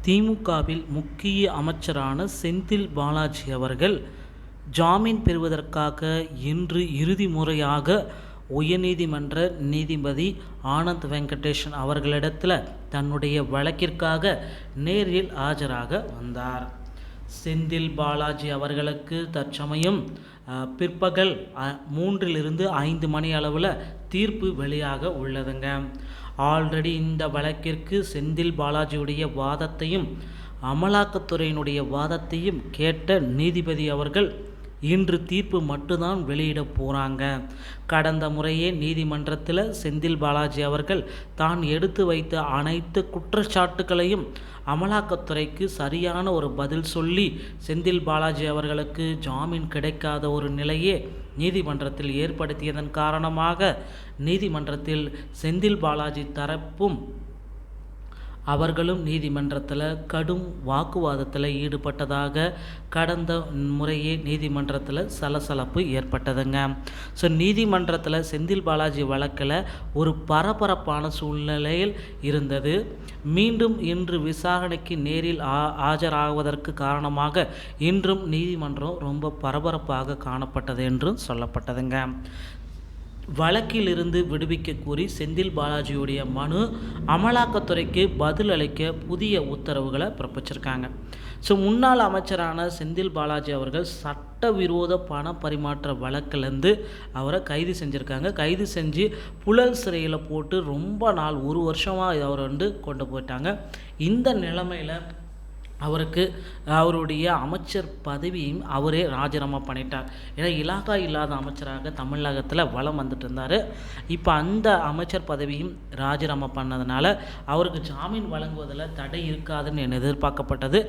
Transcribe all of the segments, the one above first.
திமுகவில் முக்கிய அமைச்சரான செந்தில் பாலாஜி அவர்கள் ஜாமீன் பெறுவதற்காக இன்று இறுதி முறையாக உயர்நீதிமன்ற நீதிபதி ஆனந்த் வெங்கடேஷன் அவர்களிடத்தில் தன்னுடைய வழக்கிற்காக நேரில் ஆஜராக வந்தார். செந்தில் பாலாஜி அவர்களுக்கு தற்சமயம் பிற்பகல் 3 மணி அளவில் தீர்ப்பு வெளியாக உள்ளதுங்க. ஆல்ரெடி இந்த வழக்கிற்கு செந்தில் பாலாஜியுடைய வாதத்தையும் அமலாக்கத்துறையினுடைய வாதத்தையும் கேட்ட நீதிபதி அவர்கள் இன்று தீர்ப்பு மட்டும்தான் வெளியிட போகிறாங்க. கடந்த முறையே நீதிமன்றத்தில் செந்தில் பாலாஜி அவர்கள் தான் எடுத்து வைத்த அனைத்து குற்றச்சாட்டுகளையும் அமலாக்கத்துறைக்கு சரியான ஒரு பதில் சொல்லி செந்தில் பாலாஜி அவர்களுக்கு ஜாமீன் கிடைக்காத ஒரு நிலையே நீதிமன்றத்தில் ஏற்படுத்தியதன் காரணமாக நீதிமன்றத்தில் செந்தில் பாலாஜி தரப்பும் அவர்களும் நீதிமன்றத்தில் கடும் வாக்குவாதத்தில் ஈடுபட்டதாக கடந்த முறையே நீதிமன்றத்தில் சலசலப்பு ஏற்பட்டதுங்க. ஸோ நீதிமன்றத்தில் செந்தில் பாலாஜி வழக்கில் ஒரு பரபரப்பான சூழ்நிலையில் இருந்தது. மீண்டும் இன்று விசாரணைக்கு நேரில் ஆஜராகுவதற்கு காரணமாக இன்றும் நீதிமன்றம் ரொம்ப பரபரப்பாக காணப்பட்டது என்றும் சொல்லப்பட்டதுங்க. வழக்கிலிருந்து விடுவிக்க கூறி செந்தில் பாலாஜியுடைய மனு அமலாக்கத்துறைக்கு பதில் அளிக்க புதிய உத்தரவுகளை பிறப்பிச்சிருக்காங்க. ஸோ முன்னாள் அமைச்சரான செந்தில் பாலாஜி அவர்கள் சட்டவிரோத பண பரிமாற்ற வழக்கிலேருந்து அவரை கைது செஞ்சுருக்காங்க. கைது செஞ்சு புழல் சிறையில் போட்டு ரொம்ப நாள் 1 வருஷமாக அவரை கொண்டு போயிட்டாங்க. இந்த நிலைமையில் அவருக்கு அவருடைய அமைச்சர் பதவியும் அவரே ராஜினாமா பண்ணிட்டார். ஏன்னா இலாகா இல்லாத அமைச்சராக தமிழகத்தில் வலம் வந்துட்டு இருந்தார். இப்போ அந்த அமைச்சர் பதவியும் ராஜினாமா பண்ணதுனால அவருக்கு ஜாமீன் வழங்குவதில் தடை இருக்காதுன்னு எதிர்பார்க்கப்பட்டது.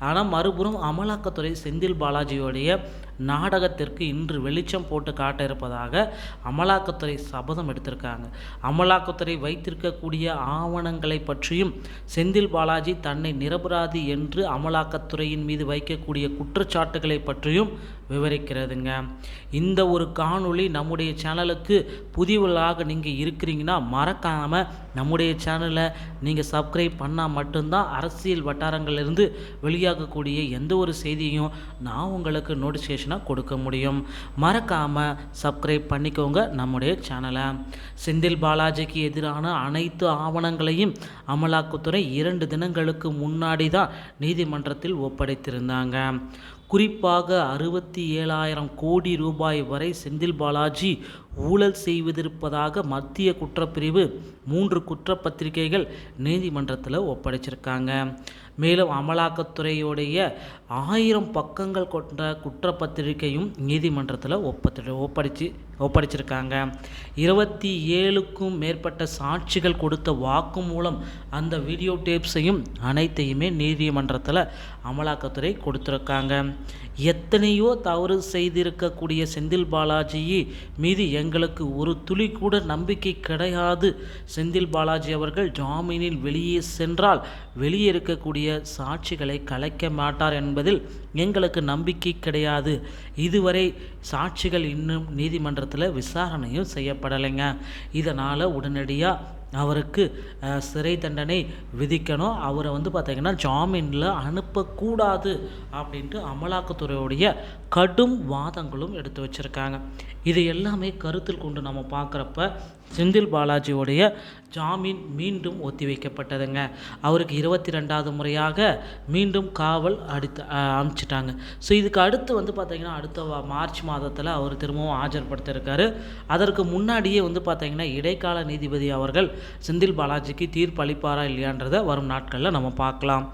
ஆனால் மறுபுறம் அமலாக்கத்துறை செந்தில் பாலாஜியோடைய நாடகத்திற்கு இன்று வெளிச்சம் போட்டு காட்ட இருப்பதாக அமலாக்கத்துறை சபதம் எடுத்திருக்காங்க. அமலாக்கத்துறை வைத்திருக்கக்கூடிய ஆவணங்களை பற்றியும் செந்தில் பாலாஜி தன்னை நிரபராதி என்று அமலாக்கத்துறையின் மீது வைக்கக்கூடிய குற்றச்சாட்டுகளை பற்றியும் விவரிக்கிறதுங்க. இந்த ஒரு காணொளி நம்முடைய சேனலுக்கு புதியவர்களாக நீங்கள் இருக்கிறீங்கன்னா மறக்காமல் நம்முடைய சேனலை நீங்கள் சப்ஸ்கிரைப் பண்ணால் மட்டும்தான் அரசியல் வட்டாரங்களிலிருந்து வெளியாகக்கூடிய எந்த ஒரு செய்தியும் நான் உங்களுக்கு நோட்டிஃபிகேஷனாக கொடுக்க முடியும். மறக்காமல் சப்ஸ்கிரைப் பண்ணிக்கோங்க நம்முடைய சேனலை. செந்தில் பாலாஜிக்கு எதிரான அனைத்து ஆவணங்களையும் அமலாக்கத்துறை 2 தினங்களுக்கு முன்னாடி தான் நீதிமன்றத்தில் ஒப்படைத்திருந்தாங்க. குறிப்பாக 67,000 கோடி ரூபாய் வரை செந்தில் பாலாஜி ஊழல் செய்வதிருப்பதாக மத்திய குற்றப்பிரிவு 3 குற்றப்பத்திரிகைகள் நீதிமன்றத்தில் ஒப்படைச்சிருக்காங்க. மேலும் அமலாக்கத்துறையுடைய 1000 பக்கங்கள் கொண்ட குற்றப்பத்திரிகையும் நீதிமன்றத்தில் ஒப்படைச்சிருக்காங்க. 27க்கும் மேற்பட்ட சாட்சிகள் கொடுத்த வாக்குமூலம் அந்த வீடியோ டேப்ஸையும் அனைத்தையுமே நீதிமன்றத்தில் அமலாக்கத்துறை கொடுத்துருக்காங்க. எத்தனையோ தவறு செய்திருக்கக்கூடிய செந்தில் பாலாஜி மீது எங்களுக்கு ஒரு துளி கூட நம்பிக்கை கிடையாது. செந்தில் பாலாஜி அவர்கள் ஜாமீனில் வெளியே சென்றால் வெளியே இருக்கக்கூடிய சாட்சிகளை கலைக்க மாட்டார் என்பதில் எங்களுக்கு நம்பிக்கை கிடையாது. இதுவரை சாட்சிகள் இன்னும் நீதிமன்றத்தில் விசாரணையும் செய்யப்படலைங்க. இதனால் உடனடியாக அவருக்கு சிறை தண்டனை விதிக்கணும். அவரை பார்த்திங்கன்னா ஜாமீனில் அனுப்பக்கூடாது அப்படின்ட்டு அமலாக்கத்துறையுடைய கடும் வாதங்களும் எடுத்து வச்சுருக்காங்க. இது எல்லாமே கருத்தில் கொண்டு நம்ம பார்க்குறப்ப செந்தில் பாலாஜியோடைய ஜாமீன் மீண்டும் ஒத்தி வைக்கப்பட்டதுங்க. அவருக்கு 22வது முறையாக மீண்டும் காவல் அனுப்பிச்சிட்டாங்க. ஸோ இதுக்கு அடுத்து பார்த்திங்கன்னா அடுத்த மார்ச் மாதத்தில் அவர் திரும்பவும் ஆஜர்படுத்தியிருக்காரு. அதற்கு முன்னாடியே பார்த்திங்கன்னா இடைக்கால நீதிபதி அவர்கள் செந்தில் பாலாஜிக்கு தீர்ப்பு அளிப்பாரா இல்லையான்றதை வரும் நாட்களில் நம்ம பார்க்கலாம்.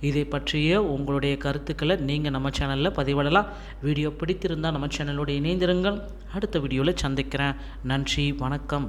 இதை பற்றிய உங்களுடைய கருத்துக்களை நீங்கள் நம்ம சேனலில் பதிவிடலாம். வீடியோ பிடித்திருந்தால் நம்ம சேனலோடு இணைந்திருங்கள். அடுத்த வீடியோவில் சந்திக்கிறேன். நன்றி, வணக்கம்.